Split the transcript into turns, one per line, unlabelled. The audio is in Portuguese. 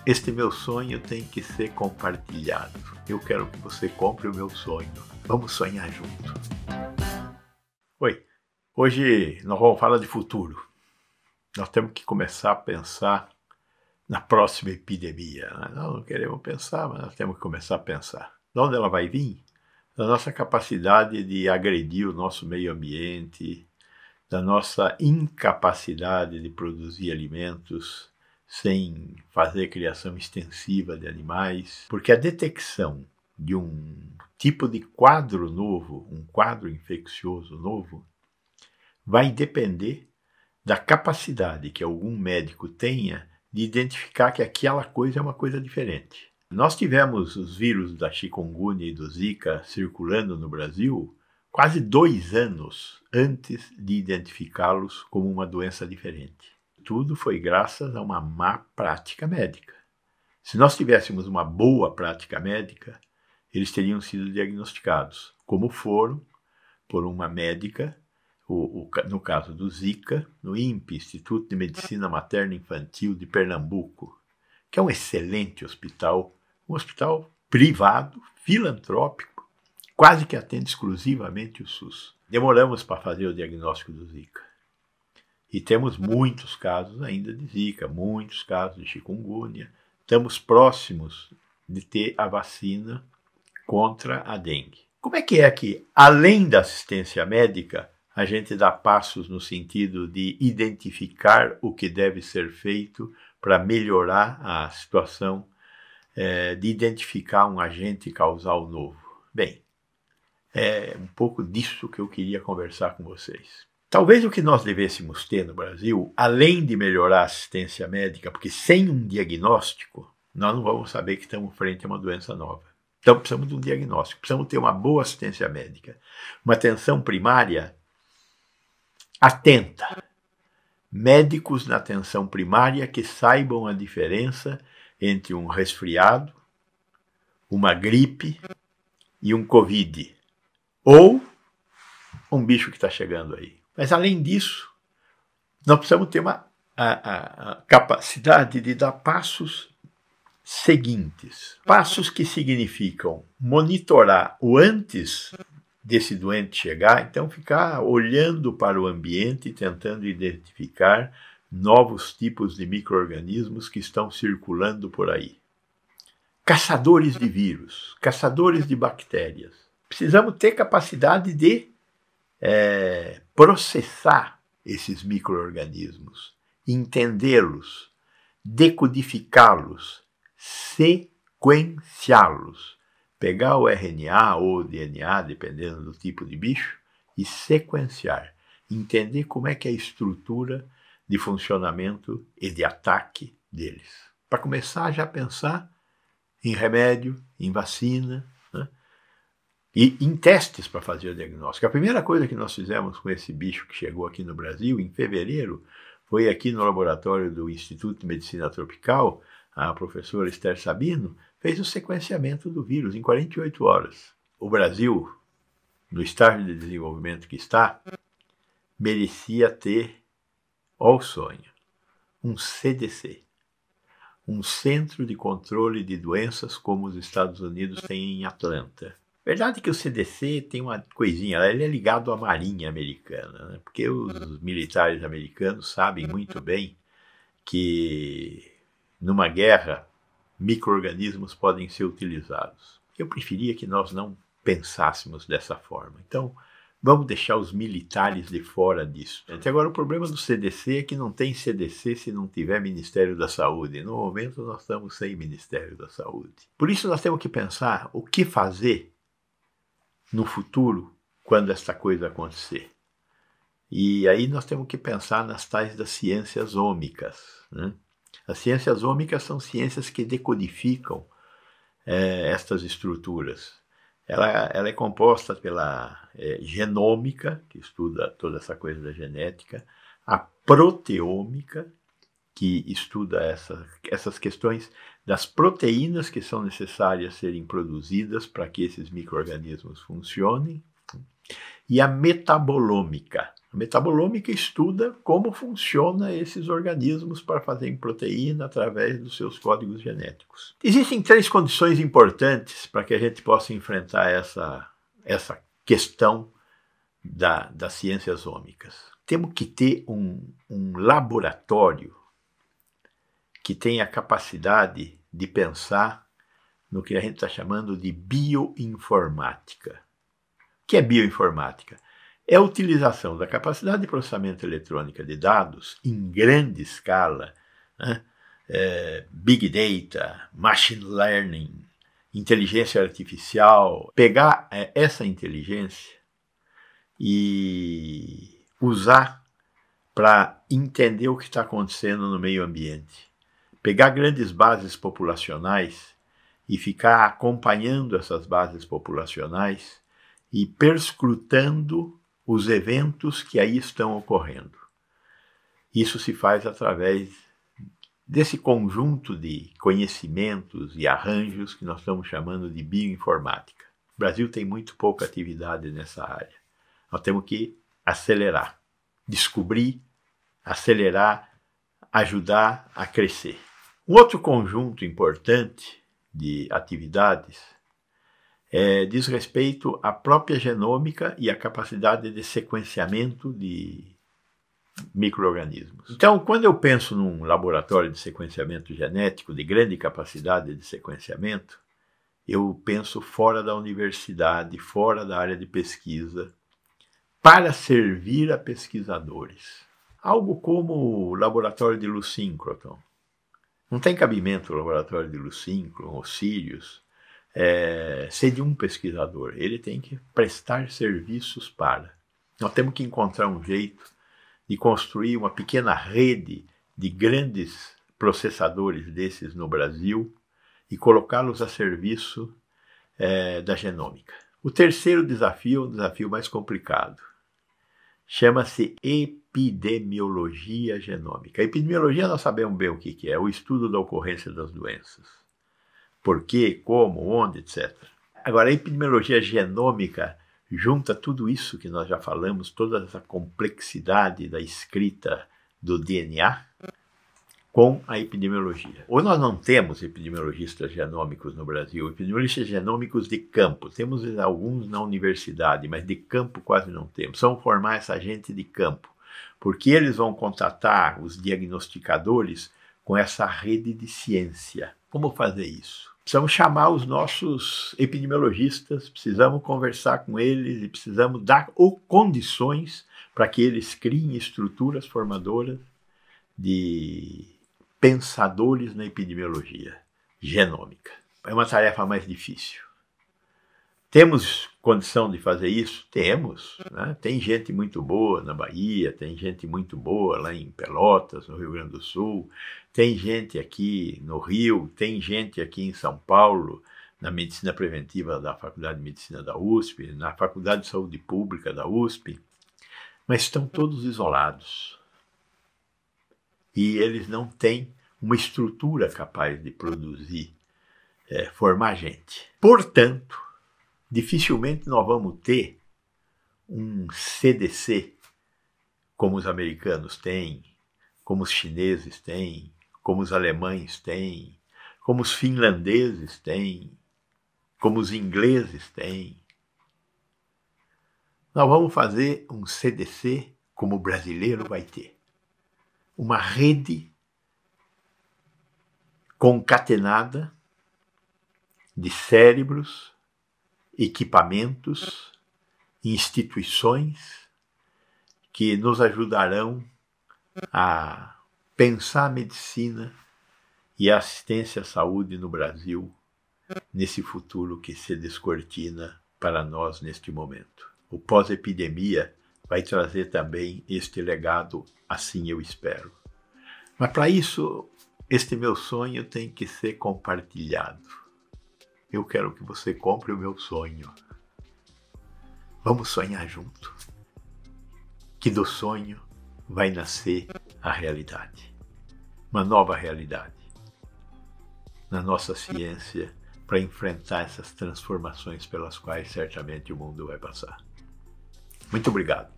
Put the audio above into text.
Este meu sonho tem que ser compartilhado. Eu quero que você compre o meu sonho. Vamos sonhar junto. Oi, hoje nós vamos falar de futuro. Nós temos que começar a pensar na próxima epidemia. Nós não queremos pensar, mas nós temos que começar a pensar. De onde ela vai vir? Da nossa capacidade de agredir o nosso meio ambiente, da nossa incapacidade de produzir alimentos sem fazer criação extensiva de animais, porque a detecção de um tipo de quadro novo, um quadro infeccioso novo, vai depender da capacidade que algum médico tenha de identificar que aquela coisa é uma coisa diferente. Nós tivemos os vírus da chikungunya e do Zika circulando no Brasil quase 2 anos antes de identificá-los como uma doença diferente. Tudo foi graças a uma má prática médica. Se nós tivéssemos uma boa prática médica, eles teriam sido diagnosticados, como foram por uma médica, no caso do Zika, no INPE, Instituto de Medicina Materna Infantil de Pernambuco, que é um excelente hospital, um hospital privado, filantrópico, quase que atende exclusivamente o SUS. Demoramos para fazer o diagnóstico do Zika. E temos muitos casos ainda de Zika, muitos casos de chikungunya. Estamos próximos de ter a vacina contra a dengue. Como é que, além da assistência médica, a gente dá passos no sentido de identificar o que deve ser feito para melhorar a situação, de identificar um agente causal novo? Bem, é um pouco disso que eu queria conversar com vocês. Talvez o que nós devêssemos ter no Brasil, além de melhorar a assistência médica, porque sem um diagnóstico, nós não vamos saber que estamos frente a uma doença nova. Então precisamos de um diagnóstico, precisamos ter uma boa assistência médica, uma atenção primária atenta. Médicos na atenção primária que saibam a diferença entre um resfriado, uma gripe e um Covid, ou um bicho que está chegando aí. Mas, além disso, nós precisamos ter a capacidade de dar passos seguintes. Passos que significam monitorar o antes desse doente chegar, então ficar olhando para o ambiente e tentando identificar novos tipos de micro-organismos que estão circulando por aí. Caçadores de vírus, caçadores de bactérias. Precisamos ter capacidade de processar esses micro-organismos, entendê-los, decodificá-los, sequenciá-los. Pegar o RNA ou o DNA, dependendo do tipo de bicho, e sequenciar. Entender como é que é a estrutura de funcionamento e de ataque deles. Para começar já a pensar em remédio, em vacina, né? E em testes para fazer o diagnóstico. A primeira coisa que nós fizemos com esse bicho que chegou aqui no Brasil, em fevereiro, foi aqui no laboratório do Instituto de Medicina Tropical, a professora Esther Sabino fez o sequenciamento do vírus em 48 horas. O Brasil, no estágio de desenvolvimento que está, merecia ter, ó o sonho, um CDC, um Centro de Controle de Doenças como os Estados Unidos têm em Atlanta. Verdade que o CDC tem uma coisinha, ele é ligado à Marinha Americana, né? Porque os militares americanos sabem muito bem que numa guerra micro-organismos podem ser utilizados. Eu preferia que nós não pensássemos dessa forma. Então, vamos deixar os militares de fora disso. Até agora, o problema do CDC é que não tem CDC se não tiver Ministério da Saúde. No momento, nós estamos sem Ministério da Saúde. Por isso, nós temos que pensar o que fazer no futuro quando esta coisa acontecer. E aí nós temos que pensar nas tais das ciências ômicas, né? As ciências ômicas são ciências que decodificam estas estruturas. Ela é composta pela genômica, que estuda toda essa coisa da genética, a proteômica, que estuda essas questões das proteínas que são necessárias serem produzidas para que esses micro-organismos funcionem, e a metabolômica, A metabolômica estuda como funcionam esses organismos para fazerem proteína através dos seus códigos genéticos. Existem 3 condições importantes para que a gente possa enfrentar essa questão das ciências ômicas. Temos que ter um laboratório que tenha a capacidade de pensar no que a gente está chamando de bioinformática. O que é bioinformática? É a utilização da capacidade de processamento eletrônico de dados em grande escala, né? Big Data, Machine Learning, inteligência artificial, pegar essa inteligência e usar para entender o que está acontecendo no meio ambiente. Pegar grandes bases populacionais e ficar acompanhando essas bases populacionais e perscrutando os eventos que aí estão ocorrendo. Isso se faz através desse conjunto de conhecimentos e arranjos que nós estamos chamando de bioinformática. O Brasil tem muito pouca atividade nessa área. Nós temos que acelerar, descobrir, acelerar, ajudar a crescer. Um outro conjunto importante de atividades diz respeito à própria genômica e à capacidade de sequenciamento de micro-organismos. Então, quando eu penso num laboratório de sequenciamento genético de grande capacidade de sequenciamento, eu penso fora da universidade, fora da área de pesquisa, para servir a pesquisadores. Algo como o laboratório de Leucincroton. Não tem cabimento o laboratório de Leucincroton ou Sirius ser de um pesquisador. Ele tem que prestar serviços para. Nós temos que encontrar um jeito de construir uma pequena rede de grandes processadores desses no Brasil e colocá-los a serviço da genômica. O terceiro desafio é um desafio mais complicado. Chama-se epidemiologia genômica. A epidemiologia nós sabemos bem o que é, o estudo da ocorrência das doenças. Por quê, como, onde, etc. Agora, a epidemiologia genômica junta tudo isso que nós já falamos, toda essa complexidade da escrita do DNA, com a epidemiologia. Ou nós não temos epidemiologistas genômicos no Brasil, epidemiologistas genômicos de campo. Temos alguns na universidade, mas de campo quase não temos. São formar essa gente de campo, porque eles vão contatar os diagnosticadores com essa rede de ciência. Como fazer isso? Precisamos chamar os nossos epidemiologistas, precisamos conversar com eles e precisamos dar condições para que eles criem estruturas formadoras de pensadores na epidemiologia genômica. É uma tarefa mais difícil. Temos condição de fazer isso? Temos. Né? Tem gente muito boa na Bahia, tem gente muito boa lá em Pelotas, no Rio Grande do Sul, tem gente aqui no Rio, tem gente aqui em São Paulo, na medicina preventiva da Faculdade de Medicina da USP, na Faculdade de Saúde Pública da USP, mas estão todos isolados. E eles não têm uma estrutura capaz de produzir, formar gente. Portanto, dificilmente nós vamos ter um CDC como os americanos têm, como os chineses têm, como os alemães têm, como os finlandeses têm, como os ingleses têm. Nós vamos fazer um CDC como o brasileiro vai ter. Uma rede concatenada de cérebros, equipamentos, instituições que nos ajudarão a pensar a medicina e a assistência à saúde no Brasil nesse futuro que se descortina para nós neste momento. O pós-epidemia vai trazer também este legado, assim eu espero. Mas para isso, este meu sonho tem que ser compartilhado. Eu quero que você compre o meu sonho. Vamos sonhar junto. Que do sonho vai nascer a realidade. Uma nova realidade. Na nossa ciência, para enfrentar essas transformações pelas quais certamente o mundo vai passar. Muito obrigado.